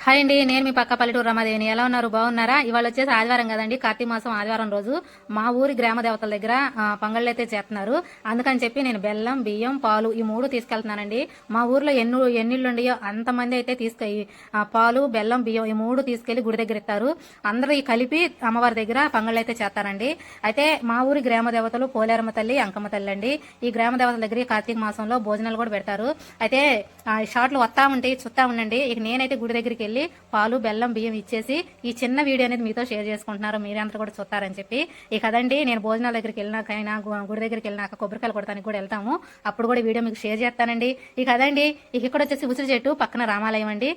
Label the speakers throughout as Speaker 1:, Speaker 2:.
Speaker 1: Hi అండి, నేను మీ పక్క పల్లెటూరు రమాదేవిని. ఎలా ఉన్నారు? బాగున్నారా? ఇవాళ వచ్చేసి ఆదివారం కదండి, కార్తీక మాసం ఆదివారం రోజు మా ఊరి గ్రామ దేవతల దగ్గర పొంగళ్ళు అయితే చేస్తున్నారు. అందుకని చెప్పి నేను బెల్లం, బియ్యం, పాలు ఈ మూడు తీసుకెళ్తున్నానండి. మా ఊర్లో ఎన్నిళ్ళు ఉండయో అంతమంది అయితే పాలు, బెల్లం, బియ్యం ఈ మూడు తీసుకెళ్లి గుడి దగ్గర ఇస్తారు. అందరూ ఈ కలిపి అమ్మవారి దగ్గర పొంగళ్ళు అయితే చేస్తారండి. అయితే మా ఊరి గ్రామ దేవతలు పోలేరమ్మ తల్లి, అంకమ్మ తల్లి అండి. ఈ గ్రామ దేవతల దగ్గర కార్తీక మాసంలో భోజనాలు కూడా పెడతారు. అయితే షార్ట్లు వస్తా ఉంటాయి, చుత్తా ఉండండి. ఇక నేనైతే గుడి దగ్గరికి వెళ్ళి పాలు, బెల్లం, బియ్యం ఇచ్చేసి ఈ చిన్న వీడియో అనేది మీతో షేర్ చేసుకుంటున్నారు. మీరంతా కూడా చూస్తారని చెప్పి. ఇక అదండి, నేను భోజనాల దగ్గరికి వెళ్ళినాకైనా గుడి దగ్గరికి వెళ్ళినాక కొబ్బరికాయలు కొడతానికి కూడా వెళ్తాము. అప్పుడు కూడా వీడియో మీకు షేర్ చేస్తానండి. ఇక అదండి, ఇక ఇక్కడ వచ్చేసి ఉసిరి చెట్టు పక్కన రామాలయం అండి.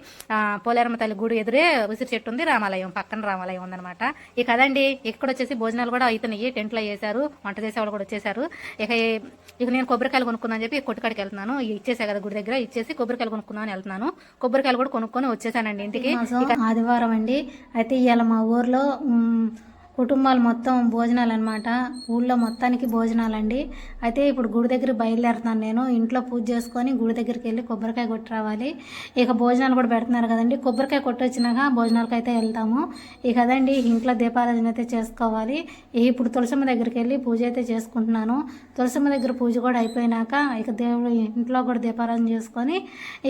Speaker 1: పోలేరమ్మ తల్లి గుడి ఎదురే ఉసిరి చెట్టు ఉంది, రామాలయం పక్కన రామాలయం ఉందనమాట. ఇక అదండి, ఇక్కడ వచ్చేసి భోజనాలు కూడా అవుతున్నాయి. టెంట్లో వేశారు, వంట చేసే వాళ్ళు కూడా వచ్చేసారు. ఇక నేను కొబ్బరికాయలు కొనుక్కుందని చెప్పి కొట్టుకాడికి వెళ్తున్నాను. ఇచ్చేసా కదా గుడి దగ్గర, ఇచ్చేసి కొబ్బరికాయలు కొనుక్కుందామని వెళ్తున్నాను. కొబ్బరికాయలు కూడా కొనుక్కొని వచ్చేసానండి ఇంటికి. ఆదివారం అండి. అయితే ఇవాళ మా ఊర్లో కుటుంబాలు మొత్తం భోజనాలు అనమాట. ఊళ్ళో మొత్తానికి భోజనాలండి. అయితే ఇప్పుడు గుడి దగ్గర బయలుదేరుతున్నాను. నేను ఇంట్లో పూజ చేసుకొని గుడి దగ్గరికి వెళ్ళి కొబ్బరికాయ కొట్టి రావాలి. ఇక భోజనాలు కూడా పెడుతున్నారు కదండి, కొబ్బరికాయ కొట్టొచ్చినాక భోజనాలకు అయితే వెళ్తాము. ఇక అదండి, ఇంట్లో దీపారాధన అయితే చేసుకోవాలి. ఇప్పుడు తులసమ్మ దగ్గరికి వెళ్ళి పూజ అయితే చేసుకుంటున్నాను. తులసమ్మ దగ్గర పూజ కూడా అయిపోయినాక ఇక దేవుడు ఇంట్లో కూడా దీపారాధన చేసుకొని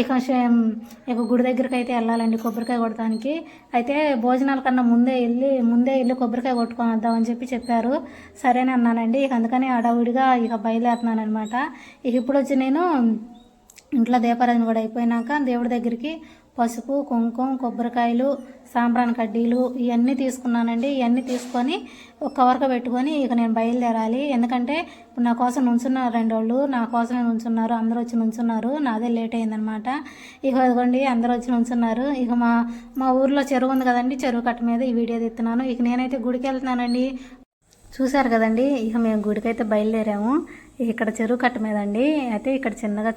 Speaker 1: ఇక గుడి దగ్గరికి అయితే వెళ్ళాలండి కొబ్బరికాయ కొడటానికి. అయితే భోజనాల కన్నా ముందే వెళ్ళి కొబ్బరికాయ కొట్టుకొని వద్దామని చెప్పారు. సరేనే అన్నానండి. ఇక అందుకని అడవుడిగా ఇక బయలుదేరుతున్నాను అనమాట. ఇక ఇప్పుడు వచ్చి నేను ఇంట్లో దీపారాధన కూడా అయిపోయినాక దేవుడి దగ్గరికి పసుపు, కుంకుమ, కొబ్బరికాయలు, సాంబ్రాణి కడ్డీలు ఇవన్నీ తీసుకున్నానండి. ఇవన్నీ తీసుకొని ఒక కవర్గా పెట్టుకొని ఇక నేను బయలుదేరాలి. ఎందుకంటే ఇప్పుడు నా కోసం నుంచున్నారు 2 వాళ్ళు, నా కోసమే నుంచున్నారు. అందరూ వచ్చి నుంచున్నారు, నాదే లేట్ అయిందనమాట. ఇక అదిగోండి అందరూ వచ్చి నుంచున్నారు. ఇక మా ఊర్లో చెరువు ఉంది కదండి, చెరువు కట్ట మీద ఈ వీడియో తీస్తున్నాను. ఇక నేనైతే గుడికి వెళ్తున్నానండి. చూశారు కదండి, ఇక మేము గుడికైతే బయలుదేరాము. ఇక్కడ చెరువు కట్ట మీద అండి. అయితే ఇక్కడ చిన్నగా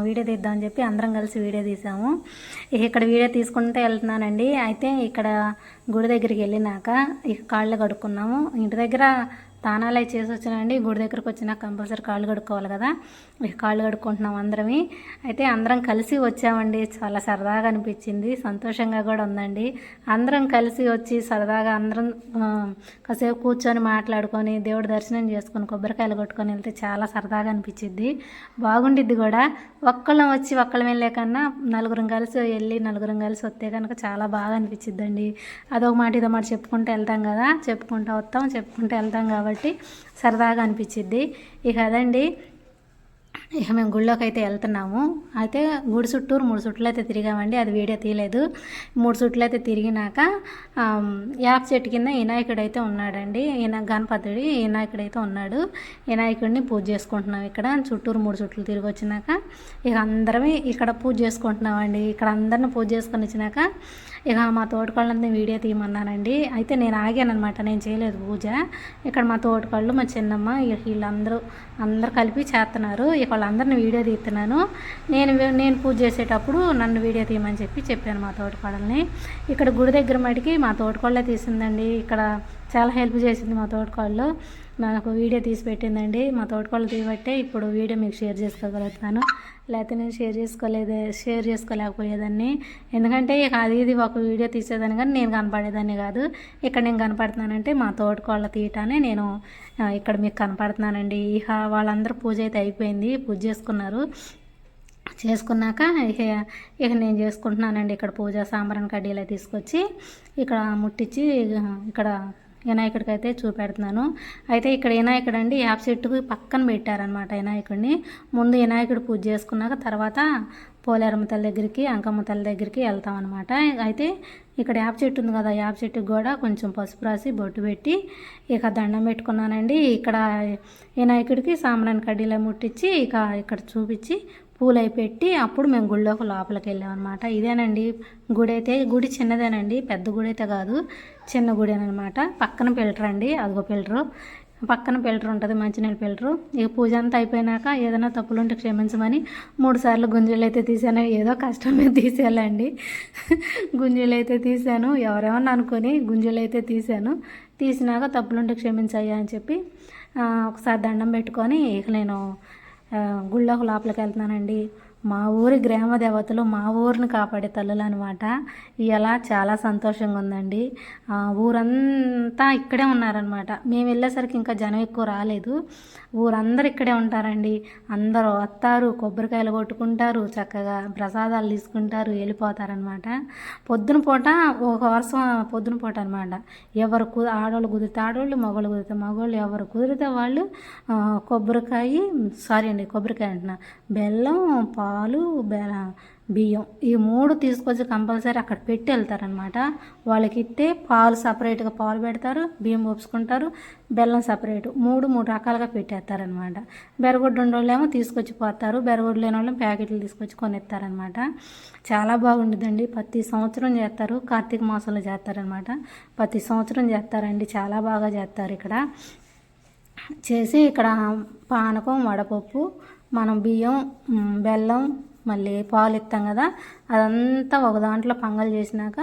Speaker 1: వీడియో తీద్దామని చెప్పి అందరం కలిసి వీడియో తీసాము. ఇక్కడ వీడియో తీసుకుంటే వెళ్తున్నానండి. అయితే ఇక్కడ గుడి దగ్గరికి వెళ్ళినాక ఇక కాళ్ళు కడుక్కున్నాము. ఇంటి దగ్గర తానాలు అవి చేసి వచ్చినాయండి. గుడి దగ్గరకు వచ్చినా కంపల్సరీ కాళ్ళు కడుక్కోవాలి కదా. కాళ్ళు కడుక్కుంటున్నాం అందరమే. అయితే అందరం కలిసి వచ్చామండి. చాలా సరదాగా అనిపించింది, సంతోషంగా కూడా ఉందండి. అందరం కలిసి వచ్చి సరదాగా అందరం కాసేపు కూర్చొని మాట్లాడుకొని దేవుడి దర్శనం చేసుకొని కొబ్బరికాయలు కొట్టుకొని వెళ్తే చాలా సరదాగా అనిపించింది, బాగుండిద్ది కూడా. ఒక్కళ్ళం వచ్చి ఒక్కళ్ళం వెళ్ళే కన్నా నలుగురం కలిసి వెళ్ళి నలుగురం కలిసి వస్తే కనుక చాలా బాగా అనిపించిద్దండి. అదొక మాట ఇదో మాట చెప్పుకుంటూ వెళ్తాం కదా, చెప్పుకుంటూ వస్తాం, చెప్పుకుంటూ వెళ్తాం కాబట్టి సరదాగా అనిపించిద్ది. ఇక అదండి, ఇక మేము గుళ్ళోకి అయితే వెళ్తున్నాము. అయితే గుడి చుట్టూరు 3 చుట్లు అయితే తిరిగామండి. అది వీడియో తీయలేదు. 3 చుట్లు అయితే తిరిగినాక యాప చెట్టు కింద వినాయకుడు అయితే ఉన్నాడండి. గణపతుడి వినాయకుడు అయితే ఉన్నాడు. వినాయకుడిని పూజ చేసుకుంటున్నాం. ఇక్కడ చుట్టూరు 3 చుట్లు తిరిగి వచ్చినాక ఇక అందరమే ఇక్కడ పూజ చేసుకుంటున్నామండి. ఇక్కడ అందరిని పూజ చేసుకొని వచ్చినాక ఇక మా తోటకోళ్ళని వీడియో తీయమన్నానండి. అయితే నేను ఆగానమాట, నేను చేయలేదు పూజ. ఇక్కడ మా తోటకోళ్ళు, మా చిన్నమ్మ, వీళ్ళందరూ కలిపి చేస్తున్నారు. ఇక వాళ్ళందరిని వీడియో తీస్తున్నాను. నేను పూజ చేసేటప్పుడు నన్ను వీడియో తీయమని చెప్పాను మా తోటకోళ్ళని. ఇక్కడ గుడి దగ్గర మటుకి మా తోటకోళ్ళే తీసిందండి. ఇక్కడ చాలా హెల్ప్ చేసింది మా తోటకోళ్ళు, నాకు వీడియో తీసి పెట్టిందండి. మా తోటకోళ్ళు తీయబట్టే ఇప్పుడు వీడియో మీకు షేర్ చేసుకోగలుగుతాను, లేకపోతే నేను షేర్ చేసుకోలేకపోయేదాన్ని. ఎందుకంటే ఇక ఇది ఒక వీడియో తీసేదాన్ని కానీ నేను కనపడేదాన్ని కాదు. ఇక్కడ నేను కనపడుతున్నానంటే మా తోటకోళ్ళ తీయటానే నేను ఇక్కడ మీకు కనపడుతున్నానండి. ఇక వాళ్ళందరూ పూజ అయితే అయిపోయింది, పూజ చేసుకున్నాక ఇక నేను చేసుకుంటున్నానండి. ఇక్కడ పూజ సాంబ్రాణి కడ్డీలు తీసుకొచ్చి ఇక్కడ ముట్టించి ఇక్కడ వినాయకుడికి అయితే చూపెడుతున్నాను. అయితే ఇక్కడ వినాయకుడు అండి యాప చెట్టుకు పక్కన పెట్టారనమాట వినాయకుడిని. ముందు వినాయకుడు పూజ చేసుకున్నాక తర్వాత పోలేరమ్మ తల్లి దగ్గరికి, అంకమ్మ తల్లి దగ్గరికి వెళ్తాం అనమాట. అయితే ఇక్కడ యాప చెట్టు ఉంది కదా, యాప చెట్టుకు కూడా కొంచెం పసుపు రాసి బొట్టు పెట్టి ఇక దండం పెట్టుకున్నానండి. ఇక్కడ వినాయకుడికి సాంబ్రాణి కడ్డీలో ముట్టించి ఇక్కడ చూపించి పూలై పెట్టి అప్పుడు మేము లోపలికి వెళ్ళామన్నమాట. ఇదేనండి గుడి చిన్నదేనండి, పెద్ద గుడి అయితే కాదు, చిన్న గుడి అనమాట. పక్కన ఫిల్టర్ అండి, అదిగో ఫిల్టరు పక్కన ఫిల్టర్ ఉంటుంది, మంచినీళ్ళ ఫిల్టరు. ఇక పూజ అంతా అయిపోయినాక ఏదైనా తప్పులుంటే క్షమించమని 3 సార్లు గుంజలు అయితే తీసాను. ఏదో కష్టం మీద తీసేయాలండి, గుంజలు అయితే తీసాను. ఎవరేమన్నా అనుకొని గుంజలు అయితే తీసినాక తప్పులుంటే క్షమించయ్యా అని చెప్పి ఒకసారి దండం పెట్టుకొని ఇక నేను గుళ్ళోకి లోపలికి వెళ్తున్నానండి. మా ఊరి గ్రామ దేవతలు మా ఊరిని కాపాడే తల్లులు అనమాట. ఇలా చాలా సంతోషంగా ఉందండి. ఊరంతా ఇక్కడే ఉన్నారనమాట. మేము వెళ్ళేసరికి ఇంకా జనం ఎక్కువ రాలేదు. ఊరందరూ ఇక్కడే ఉంటారండి. అందరూ వస్తారు, కొబ్బరికాయలు కొట్టుకుంటారు, చక్కగా ప్రసాదాలు తీసుకుంటారు, వెళ్ళిపోతారనమాట. పొద్దున పూట ఒక వర్షం పొద్దున పూట అనమాట. ఎవరు ఆడవాళ్ళు కుదిరితే ఆడవాళ్ళు, మగవాళ్ళు కుదిరితే మగవాళ్ళు, ఎవరు కుదిరితే వాళ్ళు కొబ్బరికాయ అంటున్నా, బెల్లం, పాలు, బియ్యం ఈ 3 తీసుకొచ్చి కంపల్సరీ అక్కడ పెట్టి వెళ్తారనమాట. వాళ్ళకి ఇస్తే పాలు సపరేట్గా పాలు పెడతారు, బియ్యం పోసుకుంటారు, బెల్లం సపరేట్ 3 రకాలుగా పెట్టేస్తారనమాట. బెరగొడ్డు ఉండేవాళ్ళేమో తీసుకొచ్చి పోతారు, బెరగొడ్డు లేని వాళ్ళు ప్యాకెట్లు తీసుకొచ్చి కొనిస్తారనమాట. చాలా బాగుంటుందండి. ప్రతి సంవత్సరం చేస్తారు, కార్తీక మాసంలో చేస్తారనమాట. ప్రతి సంవత్సరం చేస్తారండి, చాలా బాగా చేస్తారు. ఇక్కడ చేసి ఇక్కడ పానకం, వడపప్పు, మనం బియ్యం, బెల్లం, మళ్ళీ పాలు ఇస్తాం కదా, అదంతా ఒక దాంట్లో పొంగల్ చేసినాక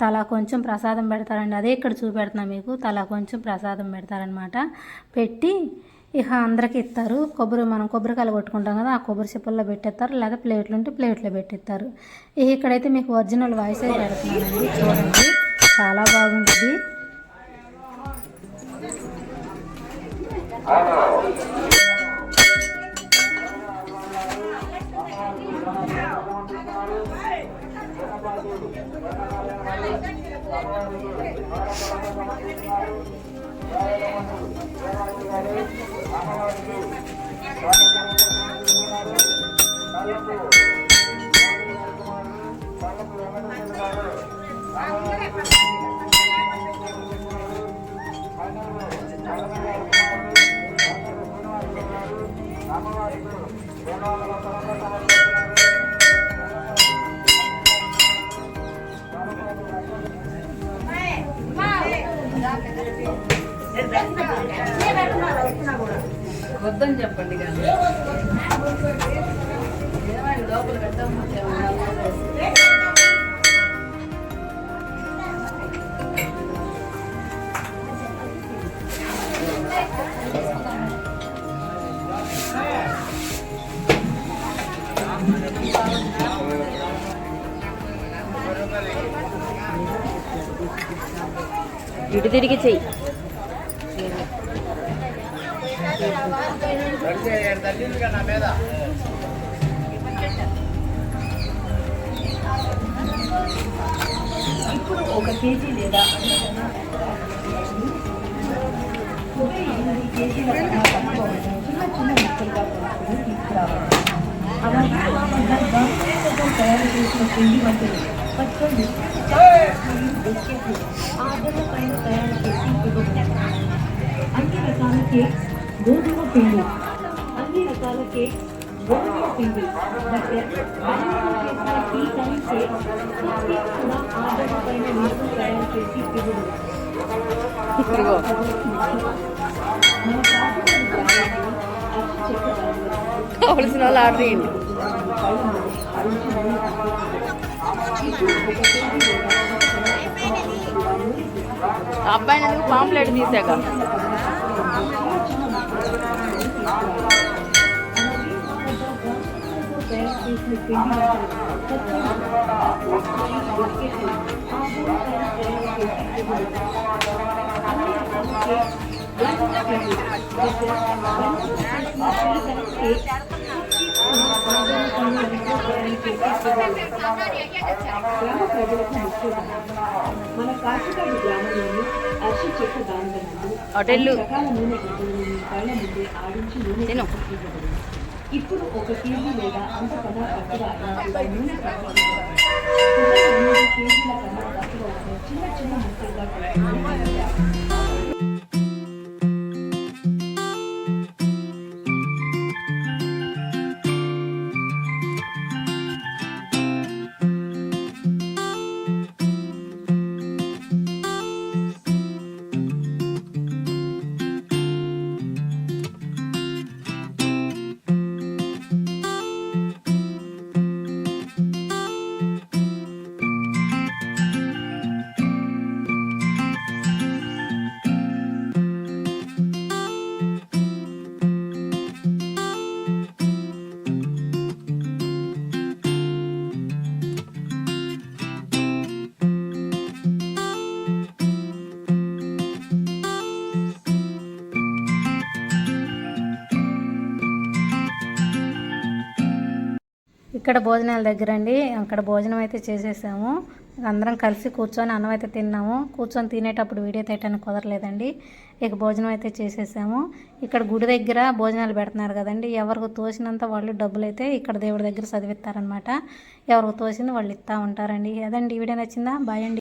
Speaker 1: తలా కొంచెం ప్రసాదం పెడతారండి. అదే ఇక్కడ చూపెడుతున్నా మీకు. తలా కొంచెం ప్రసాదం పెడతారనమాట. పెట్టి ఇక అందరికి ఇస్తారు. మనం కొబ్బరికాయలు కొట్టుకుంటాం కదా, ఆ కొబ్బరి చిప్పల్లో పెట్టేస్తారు, లేదా ప్లేట్లు ఉంటే ప్లేట్లో పెట్టిస్తారు. ఇక్కడైతే మీకు ఒరిజినల్ వాయిస్ అయితే పెడుతున్నానండి, చూడండి. చాలా బాగుంటుంది.
Speaker 2: వద్దని చెప్పండి కానీ లోపల పెడతాము. ఇటు తిరిగి చెయ్యి. ఇప్పుడు 1 కేజీ లేదా 8 కేజీల చిన్న చిన్న ముక్కలుగా తీసుకురావాలి. అలాగే తయారు చేసిన పిండి వంటలు, పచ్చళ్ళు, బిస్కెట్లు ఆర్డర్ల పైన తయారు చేసి ఇవ్వబడతాయి. అన్ని రకాల కేక్స్, గోధుమ పిండి, అన్ని రకాల కేక్స్, గోధుమ పిండి, బటర్, చేసిన టీ టైం కేక్స్ కూడా ఆర్డర్ల పైన మీకు తయారు చేసి ఇవ్వబడతాయి. కావలసిన వాళ్ళు ఆర్డర్ చేయండి. అబ్బాయిని ఎందుకు పాంప్లెట్ తీసాక మన కాశీకాడు గ్రామంలోని అర్షి చెట్టు దానిలో రకాల నూనె కళ్ళ ముందే ఆడించి నూనె. ఇప్పుడు 1 కేజీ లేదా అంత కన్నా తక్కువ నూనె కేజీల కన్నా తక్కువ చిన్న చిన్న ముక్కలుగా
Speaker 1: ఇక్కడ భోజనాల దగ్గర అండి, అక్కడ భోజనం అయితే చేసేసాము. అందరం కలిసి కూర్చొని అన్నం అయితే తిన్నాము. కూర్చొని తినేటప్పుడు వీడియో తీయటానికి కుదరలేదండి. ఇక భోజనం అయితే చేసేసాము. ఇక్కడ గుడి దగ్గర భోజనాలు పెడుతున్నారు కదండి, ఎవరికి తోచినంత వాళ్ళు డబ్బులు అయితే ఇక్కడ దేవుడి దగ్గర చదివిస్తారనమాట. ఎవరికి తోచింది వాళ్ళు ఇస్తూ ఉంటారండి. అదండి, వీడియో నచ్చిందా? బాయ్ అండి.